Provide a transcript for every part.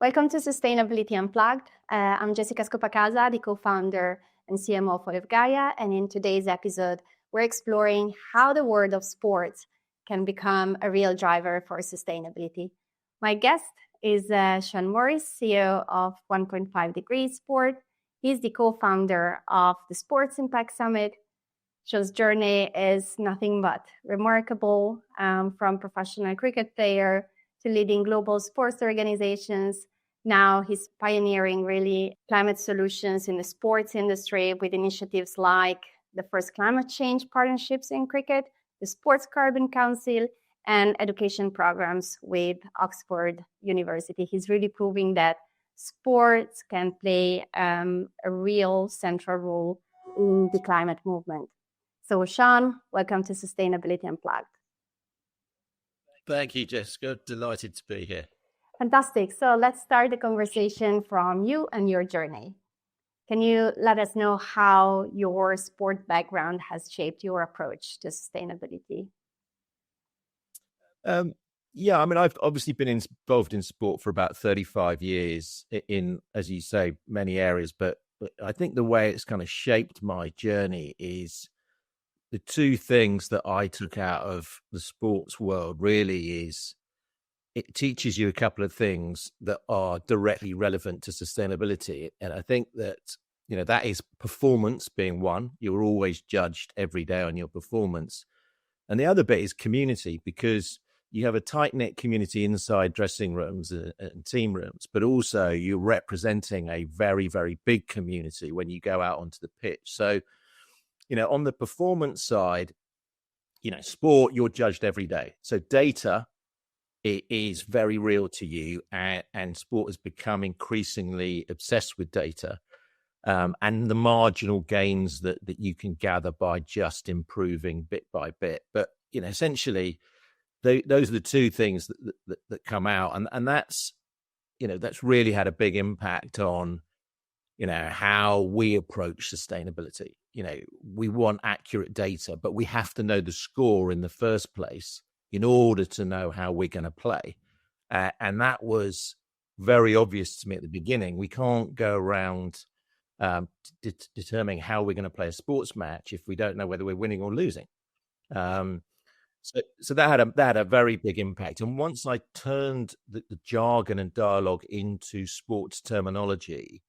Welcome to Sustainability Unplugged. I'm Jessica Scopacasa, the co-founder and CMO for Gaia, and in today's episode, we're exploring how the world of sports can become a real driver for sustainability. My guest is Sean Morris, CEO of 1.5 Degrees Sport. He's the co-founder of the Sports Impact Summit. Sean's journey is nothing but remarkable, from professional cricket player to leading global sports organizations. Now he's pioneering really climate solutions in the sports industry with initiatives like the first climate change partnerships in cricket, the Sports Carbon Council, and education programs with Oxford University. He's really proving that sports can play a real central role in the climate movement. So Sean, welcome to Sustainability Unplugged. Thank you, Jessica. Delighted to be here. Fantastic. So let's start the conversation from you and your journey. Can you let us know how your sport background has shaped your approach to sustainability? Yeah, I mean, I've obviously been involved in sport for about 35 years in, as you say, many areas. But I think the way it's kind of shaped my journey is the two things that I took out of the sports world really is it teaches you a couple of things that are directly relevant to sustainability. And I think that, that is performance being one. You're always judged every day on your performance. And the other bit is community, because you have a tight-knit community inside dressing rooms and team rooms, but also you're representing a very, very big community when you go out onto the pitch. So, on the performance side, sport, you're judged every day. So data, it is very real to you, and sport has become increasingly obsessed with data and the marginal gains that you can gather by just improving bit by bit. But, essentially, those are the two things that come out. And that's really had a big impact on, how we approach sustainability. We want accurate data, but we have to know the score in the first place in order to know how we're going to play. And that was very obvious to me at the beginning. We can't go around determining how we're going to play a sports match if we don't know whether we're winning or losing. So that had a very big impact. And once I turned the jargon and dialogue into sports terminology,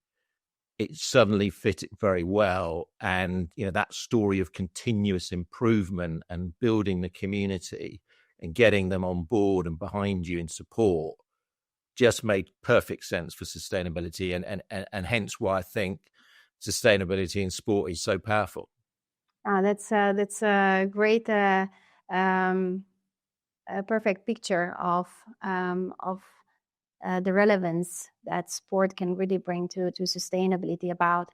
it suddenly fit it very well. And, that story of continuous improvement and building the community and getting them on board and behind you in support just made perfect sense for sustainability. And hence why I think sustainability in sport is so powerful. That's a great, perfect picture of the relevance that sport can really bring to sustainability, about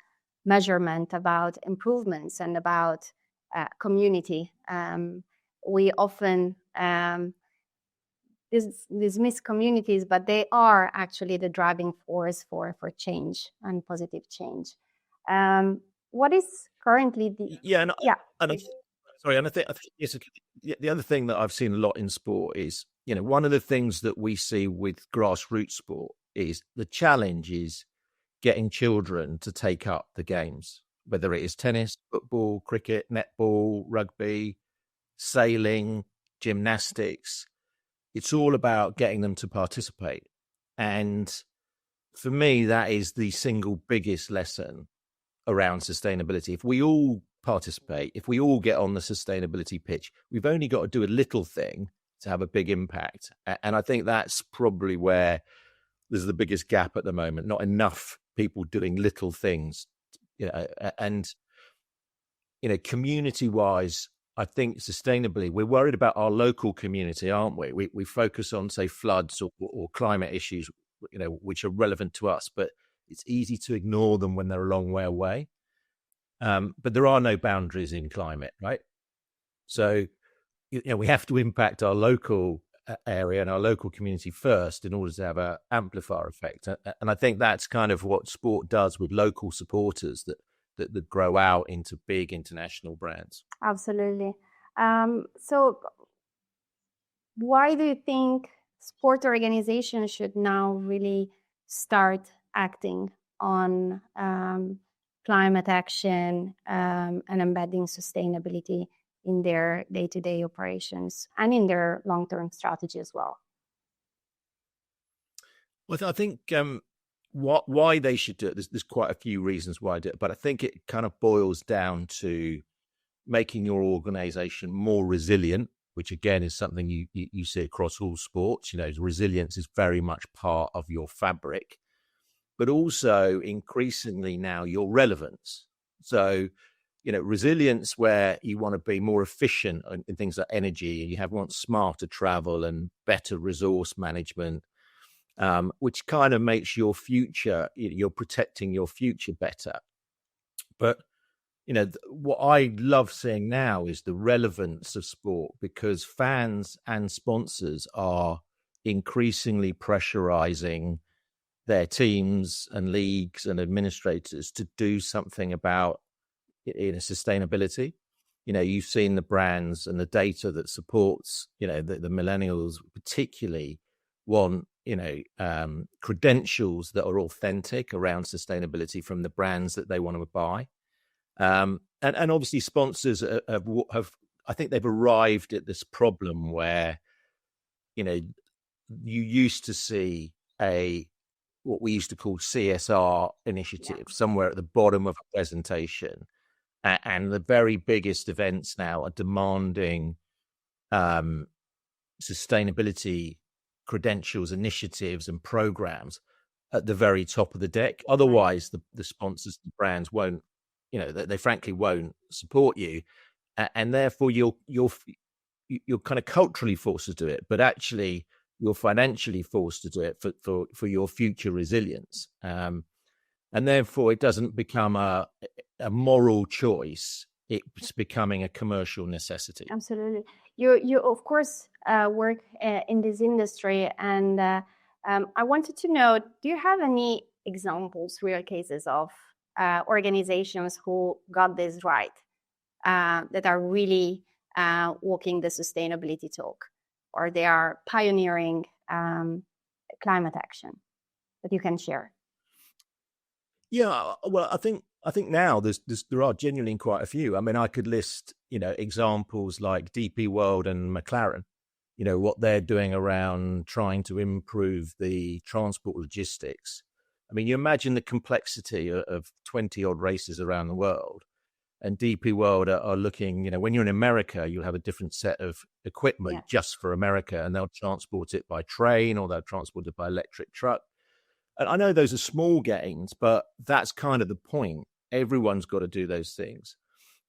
measurement, about improvements, and about community. We often dismiss communities, but they are actually the driving force for change and positive change. What is currently the And I think yes, the other thing that I've seen a lot in sport is, one of the things that we see with grassroots sport is the challenge is getting children to take up the games, whether it is tennis, football, cricket, netball, rugby, sailing, gymnastics. It's all about getting them to participate. And for me, that is the single biggest lesson around sustainability. If we all participate, if we all get on the sustainability pitch, we've only got to do a little thing to have a big impact. And I think that's probably where there's the biggest gap at the moment. Not enough people doing little things, and community wise, I think sustainably, we're worried about our local community, aren't we? We focus on, say, floods or climate issues, which are relevant to us, but it's easy to ignore them when they're a long way away. But there are no boundaries in climate, right? So, we have to impact our local area and our local community first in order to have an amplifier effect. And I think that's kind of what sport does with local supporters that grow out into big international brands. Absolutely. So why do you think sport organizations should now really start acting on climate action and embedding sustainability in their day-to-day operations and in their long-term strategy as well? Well, I think why they should do it, there's quite a few reasons why I do it, but I think it kind of boils down to making your organization more resilient, which again is something you see across all sports. Resilience is very much part of your fabric, but also increasingly now your relevance. So, resilience where you want to be more efficient in things like energy, and you want smarter travel and better resource management, which kind of makes your future, you're protecting your future better. But what I love seeing now is the relevance of sport, because fans and sponsors are increasingly pressurizing their teams and leagues and administrators to do something about sustainability. You've seen the brands and the data that supports, the millennials particularly want, credentials that are authentic around sustainability from the brands that they want to buy. And obviously sponsors have, I think they've arrived at this problem where, you used to see what we used to call CSR initiative somewhere at the bottom of a presentation. And the very biggest events now are demanding sustainability credentials, initiatives, and programs at the very top of the deck. Otherwise, the sponsors, the brands won't, they frankly won't support you, and therefore you're kind of culturally forced to do it, but actually you're financially forced to do it for your future resilience. And therefore it doesn't become a moral choice. It's becoming a commercial necessity. Absolutely. You of course work in this industry, and I wanted to know, do you have any examples, real cases of organizations who got this right, that are really walking the sustainability talk, or they are pioneering climate action that you can share? Yeah, well, I think now there are genuinely quite a few. I mean, I could list, examples like DP World and McLaren, what they're doing around trying to improve the transport logistics. I mean, you imagine the complexity of 20 odd races around the world, and DP World are looking, when you're in America, you'll have a different set of equipment just for America, and they'll transport it by train or they'll transport it by electric truck. And I know those are small gains, but that's kind of the point. Everyone's got to do those things.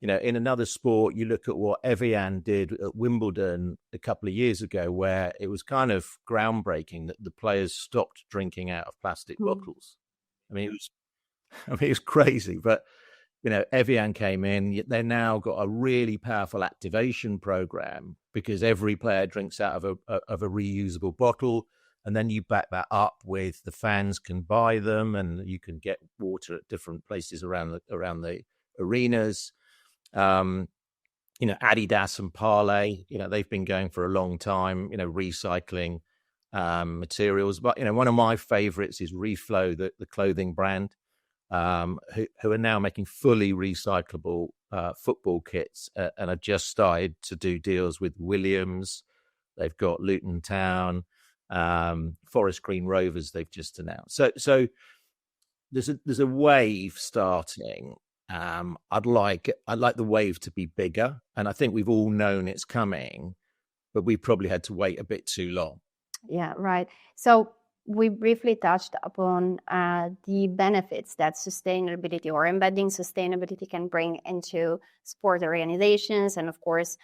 In another sport, you look at what Evian did at Wimbledon a couple of years ago, where it was kind of groundbreaking that the players stopped drinking out of plastic bottles. I mean, it was crazy, but Evian came in. They've now got a really powerful activation program, because every player drinks out of a reusable bottle. And then you back that up with the fans can buy them, and you can get water at different places around the arenas. Adidas and Parley, they've been going for a long time, recycling materials. But, one of my favorites is Reflow, the clothing brand, who are now making fully recyclable football kits, and have just started to do deals with Williams. They've got Luton Town. Forest Green Rovers they've just announced. So there's a wave starting. I'd like the wave to be bigger, and I think we've all known it's coming, but we probably had to wait a bit too long. Yeah, right. So we briefly touched upon the benefits that sustainability or embedding sustainability can bring into sport organizations, and of course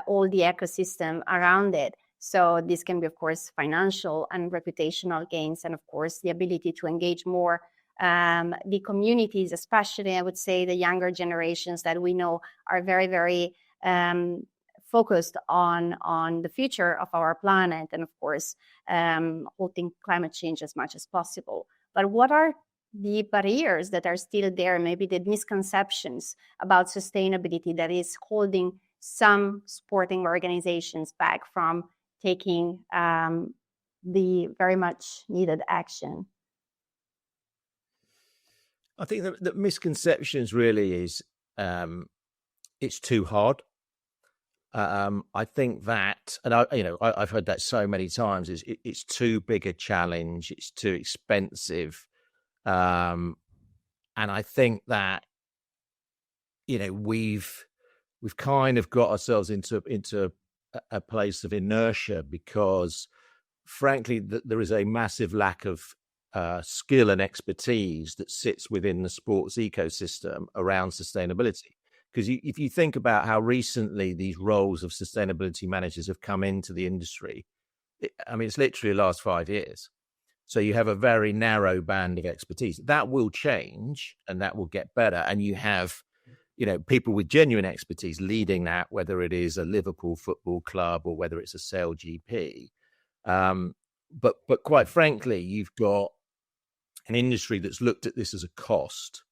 all the ecosystem around it. So this can be, of course, financial and reputational gains, and of course the ability to engage more the communities, especially I would say the younger generations that we know are very, very focused on the future of our planet, and of course halting climate change as much as possible. But what are the barriers that are still there, maybe the misconceptions about sustainability that is holding some sporting organizations back from taking the very much needed action? I think the misconceptions really is it's too hard. I think that, and I've heard that so many times, is it's too big a challenge, it's too expensive, and I think that we've kind of got ourselves into a place of inertia because, frankly, there is a massive lack of skill and expertise that sits within the sports ecosystem around sustainability. Because if you think about how recently these roles of sustainability managers have come into the industry, it's literally the last 5 years. So you have a very narrow band of expertise. That will change and that will get better. And you have, people with genuine expertise leading that, whether it is a Liverpool football club or whether it's a Sale GP. But quite frankly, you've got an industry that's looked at this as a cost,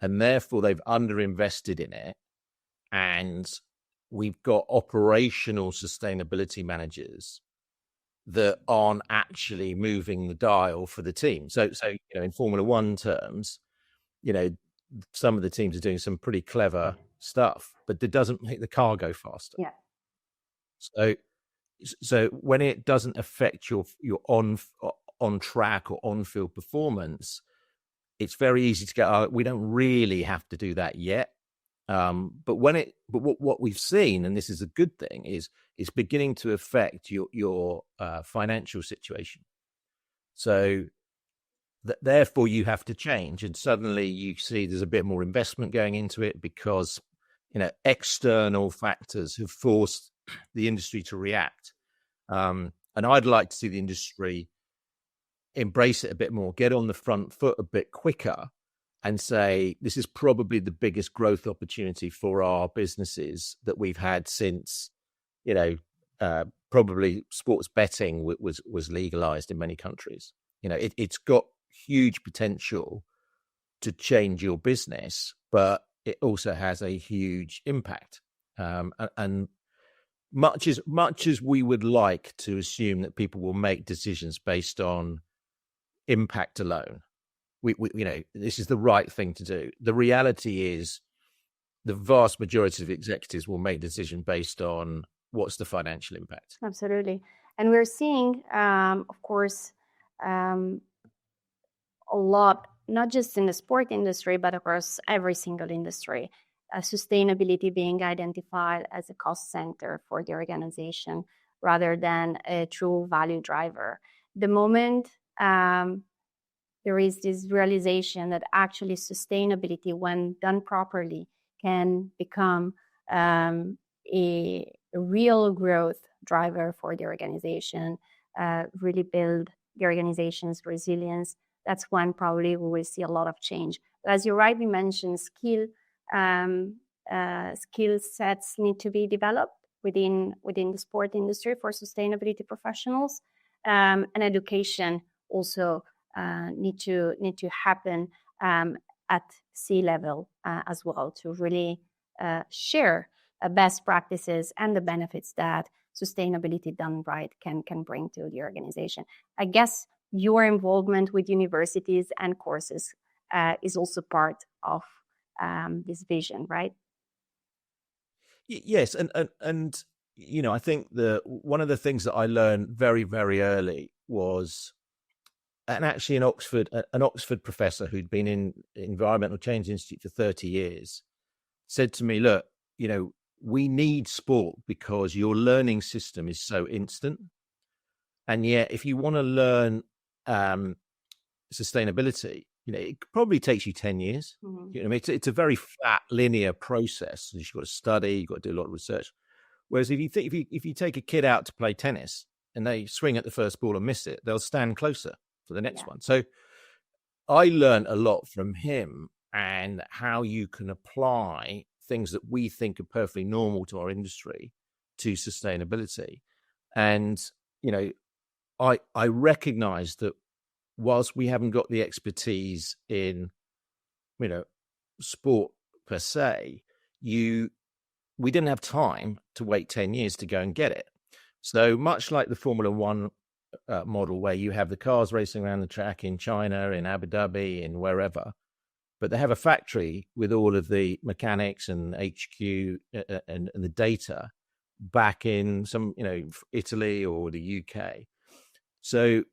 and therefore they've underinvested in it. And we've got operational sustainability managers that aren't actually moving the dial for the team. So in Formula One terms, some of the teams are doing some pretty clever stuff, but it doesn't make the car go faster. Yeah. So when it doesn't affect your on track or on field performance, it's very easy to go, we don't really have to do that yet. But what we've seen, and this is a good thing, is it's beginning to affect your financial situation. So therefore you have to change, and suddenly you see there's a bit more investment going into it because external factors have forced the industry to react. And I'd like to see the industry embrace it a bit more, get on the front foot a bit quicker, and say, this is probably the biggest growth opportunity for our businesses that we've had since, probably sports betting was legalized in many countries. It's got huge potential to change your business, but it also has a huge impact. And much as we would like to assume that people will make decisions based on impact alone, we this is the right thing to do. The reality is the vast majority of executives will make a decision based on what's the financial impact. Absolutely. And we're seeing, of course, a lot, not just in the sport industry, but across every single industry, sustainability being identified as a cost center for the organization rather than a true value driver. The moment there is this realization that actually sustainability, when done properly, can become a real growth driver for the organization, really build the organization's resilience. That's when probably we will see a lot of change. But as you rightly mentioned, skill sets need to be developed within the sport industry for sustainability professionals, and education also need to happen at C-level as well, to really share best practices and the benefits that sustainability done right can bring to the organization. I guess your involvement with universities and courses is also part of this vision, right? Yes, and I think one of the things that I learned very, very early was, and actually an Oxford professor who'd been in Environmental Change Institute for 30 years said to me, look, we need sport because your learning system is so instant. And yet, if you want to learn sustainability, it probably takes you 10 years. Mm-hmm. It's a very flat, linear process. You've got to study, you've got to do a lot of research. Whereas if you take a kid out to play tennis and they swing at the first ball and miss it, they'll stand closer for the next one. So I learned a lot from him, and how you can apply things that we think are perfectly normal to our industry to sustainability. And, I recognize that whilst we haven't got the expertise in, sport per se, we didn't have time to wait 10 years to go and get it. So much like the Formula One model, where you have the cars racing around the track in China, in Abu Dhabi, in wherever, but they have a factory with all of the mechanics and HQ and the data back in some, Italy or the UK. So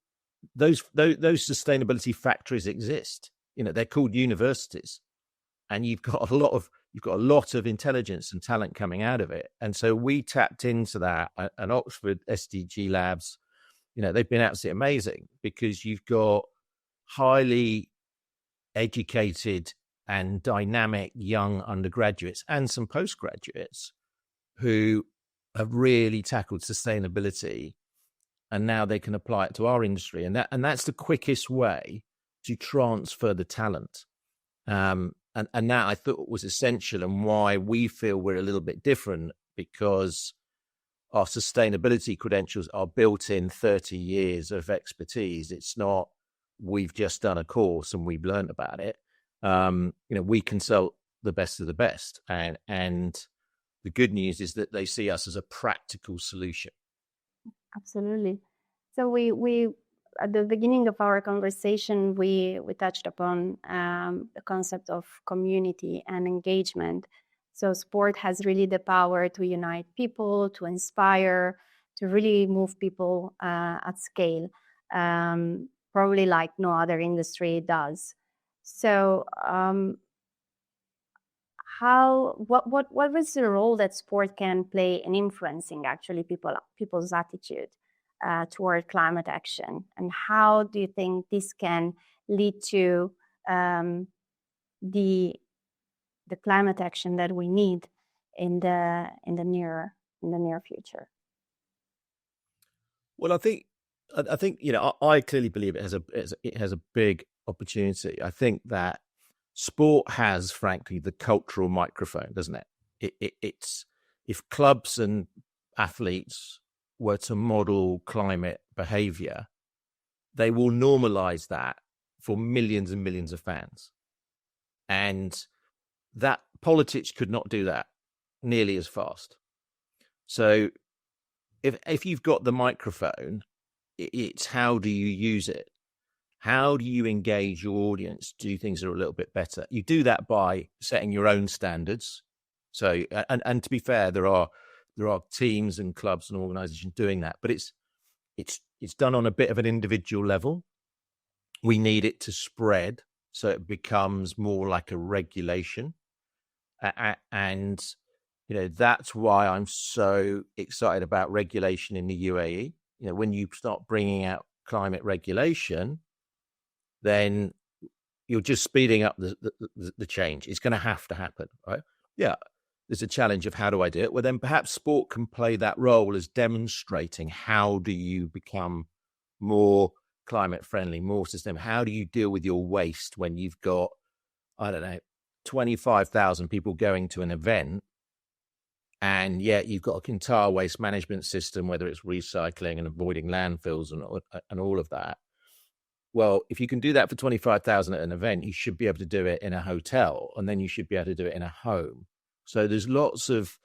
those sustainability factories exist. They're called universities, and you've got a lot of intelligence and talent coming out of it. And so we tapped into that, and Oxford SDG Labs, they've been absolutely amazing, because you've got highly educated and dynamic young undergraduates and some postgraduates who have really tackled sustainability, and now they can apply it to our industry, and that's the quickest way to transfer the talent. And that, I thought, was essential, and why we feel we're a little bit different, because our sustainability credentials are built in 30 years of expertise. It's not we've just done a course and we've learned about it. We consult the best of the best, and the good news is that they see us as a practical solution. Absolutely. So we at the beginning of our conversation, we touched upon the concept of community and engagement. So sport has really the power to unite people, to inspire, to really move people at scale, probably like no other industry does. So what is the role that sport can play in influencing actually people's attitude toward climate action, and how do you think this can lead to the climate action that we need in the near future? Well, I think I clearly believe it has a big opportunity. I think that sport has, frankly, the cultural microphone, doesn't it? It's if clubs and athletes were to model climate behavior, they will normalize that for millions and millions of fans. And that politics could not do that nearly as fast. So if you've got the microphone, it's how do you use it? How do you engage your audience to do things that are a little bit better? You do that by setting your own standards. So, and to be fair, there are teams and clubs and organizations doing that, but it's done on a bit of an individual level. We need it to spread so it becomes more like a regulation. And, that's why I'm so excited about regulation in the UAE. When you start bringing out climate regulation, then you're just speeding up the change. It's going to happen, right? Yeah, there's a challenge of how do I do it? Well, then perhaps sport can play that role as demonstrating how do you become more climate friendly, more sustainable. How do you deal with your waste when you've got, 25,000 people going to an event, and yet you've got an entire waste management system, whether it's recycling and avoiding landfills and all of that. Well, if you can do that for 25,000 at an event, you should be able to do it in a hotel, and then you should be able to do it in a home. So there's lots of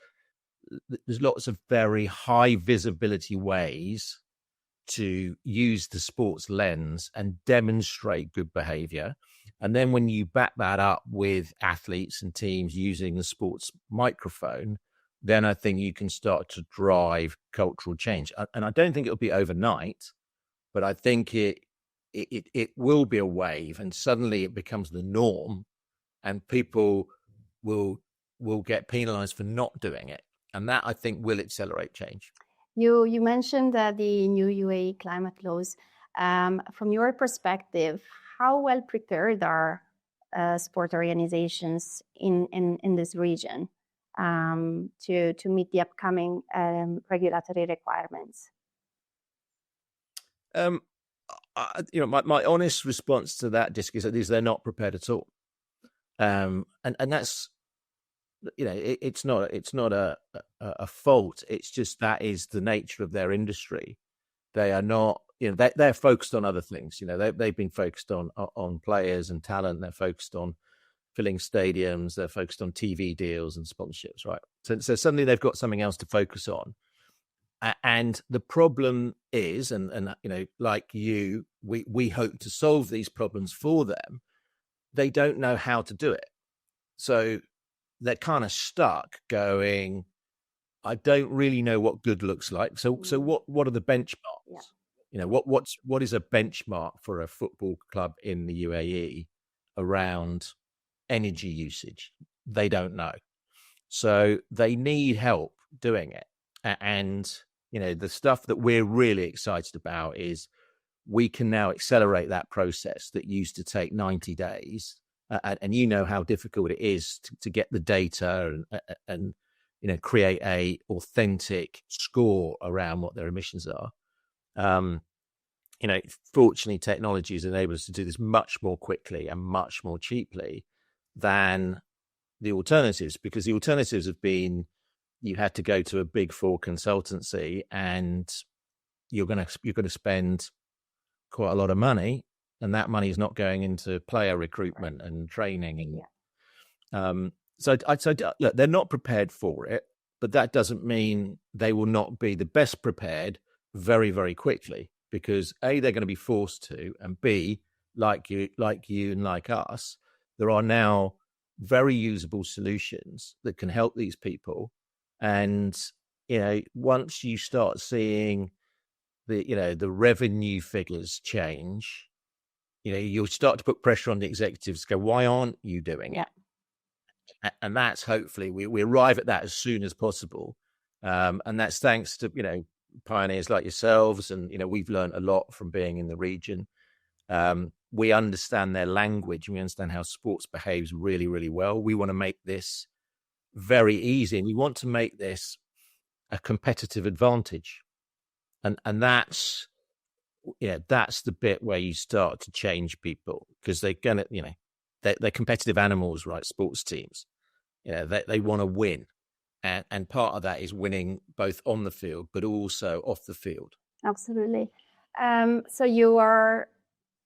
very high visibility ways to use the sports lens and demonstrate good behavior. And then when you back that up with athletes and teams using the sports microphone, then I think you can start to drive cultural change. And I don't think it'll be overnight, but I think it will be a wave, and suddenly it becomes the norm, and people will get penalized for not doing it. And that, I think, will accelerate change. You mentioned the new UAE climate laws. From your perspective, how well prepared are sport organizations in this region to meet the upcoming regulatory requirements? My honest response to that, Jessica, is they're not prepared at all. And that's, it's not a fault. It's just that is the nature of their industry. They are not, they're focused on other things. They've been focused on players and talent. They're focused on filling stadiums. They're focused on TV deals and sponsorships, right? So suddenly they've got something else to focus on. And the problem is, and like we hope to solve these problems for them, they don't know how to do it. So they're kind of stuck going, I don't really know what good looks like. So what are the benchmarks? Yeah. You know, what is a benchmark for a football club in the UAE around energy usage? They don't know. So they need help doing it. And, you know, the stuff that we're really excited about is we can now accelerate that process that used to take 90 days. And you know how difficult it is to get the data and you know, create a authentic score around what their emissions are. You know, fortunately, technology has enabled us to do this much more quickly and much more cheaply than the alternatives, because the alternatives have been you had to go to a big four consultancy and you're going to spend quite a lot of money, and that money is not going into player recruitment and training. And so I'd say, look, they're not prepared for it, but that doesn't mean they will not be the best prepared very, very quickly, because A, they're going to be forced to, and B, like you and like us, there are now very usable solutions that can help these people. And, you know, once you start seeing the revenue figures change, you know, you'll start to put pressure on the executives to go, why aren't you doing it? And that's hopefully we arrive at that as soon as possible. And that's thanks to, you know, pioneers like yourselves. And, you know, we've learned a lot from being in the region. We understand their language. We understand how sports behaves really, really well. We want to make this very easy. And we want to make this a competitive advantage. And that's, yeah, that's the bit where you start to change people, because they're going to, you know, they're competitive animals, right? Sports teams, you know, they want to win. And part of that is winning both on the field, but also off the field. Absolutely. So you are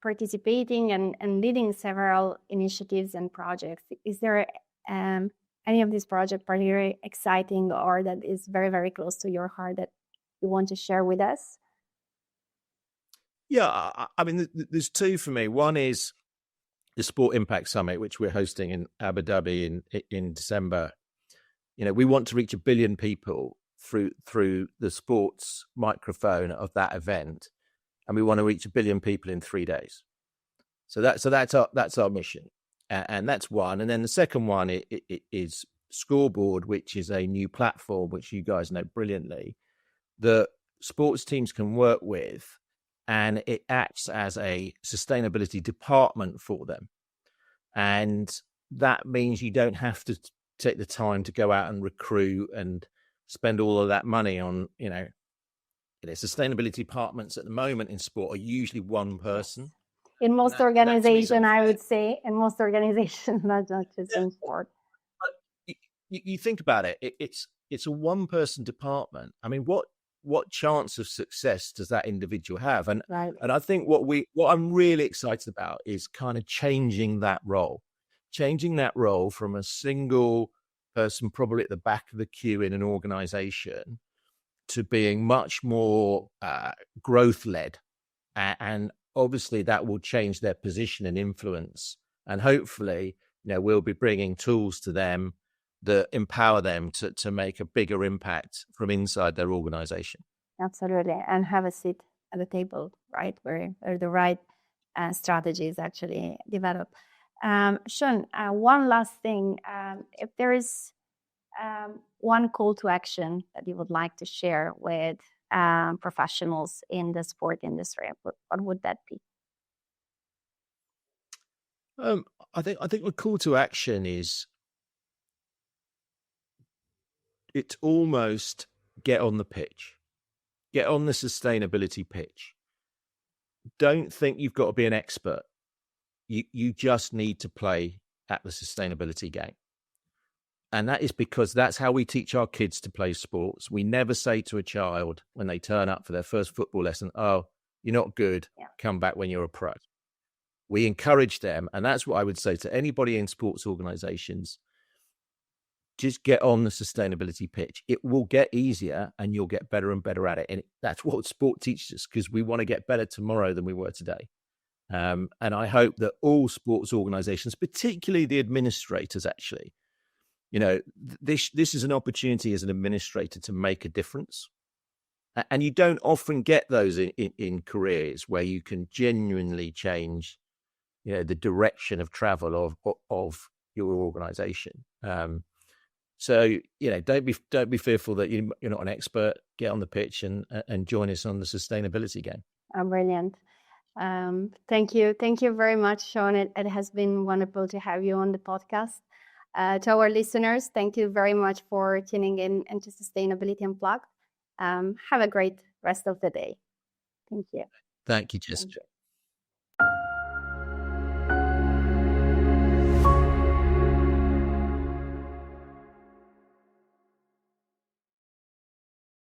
participating and leading several initiatives and projects. Is there any of these projects particularly exciting or that is very, very close to your heart that you want to share with us? Yeah, I mean, there's two for me. One is the Sport Impact Summit, which we're hosting in Abu Dhabi in December. You know, we want to reach 1 billion people through the sports microphone of that event, and we want to reach 1 billion people in 3 days. So that's our mission, and that's one. And then the second one is Scoreboard, which is a new platform which you guys know brilliantly, that sports teams can work with, and it acts as a sustainability department for them. And that means you don't have to take the time to go out and recruit and spend all of that money on, you know, sustainability departments at the moment in sport are usually one person. In most organizations, I would say, in most organizations, not just in sport. You think about it, it's a one-person department. I mean, what chance of success does that individual have? And right. And I think what I'm really excited about is kind of changing that role from a single person, probably at the back of the queue in an organization, to being much more growth-led. And obviously that will change their position and influence. And hopefully, you know, we'll be bringing tools to them that empower them to make a bigger impact from inside their organization. Absolutely. And have a seat at the table, right, where the right strategies actually develop. Sean, one last thing. If there is one call to action that you would like to share with professionals in the sport industry, what would that be? I think the call to action is, it's almost get on the pitch, get on the sustainability pitch. Don't think you've got to be an expert. You just need to play at the sustainability game. And that is because that's how we teach our kids to play sports. We never say to a child when they turn up for their first football lesson, oh, you're not good, come back when you're a pro. We encourage them. And that's what I would say to anybody in sports organizations. Just get on the sustainability pitch. It will get easier and you'll get better and better at it. And that's what sport teaches us, because we want to get better tomorrow than we were today. And I hope that all sports organizations, particularly the administrators, actually, this is an opportunity as an administrator to make a difference. And you don't often get those in careers where you can genuinely change, the direction of travel of your organization. So, don't be fearful that you're not an expert. Get on the pitch and join us on the sustainability game. Brilliant. Thank you. Thank you very much, Sean. It has been wonderful to have you on the podcast. To our listeners, thank you very much for tuning in into Sustainability Unplugged. Have a great rest of the day. Thank you. Thank you, Jessica.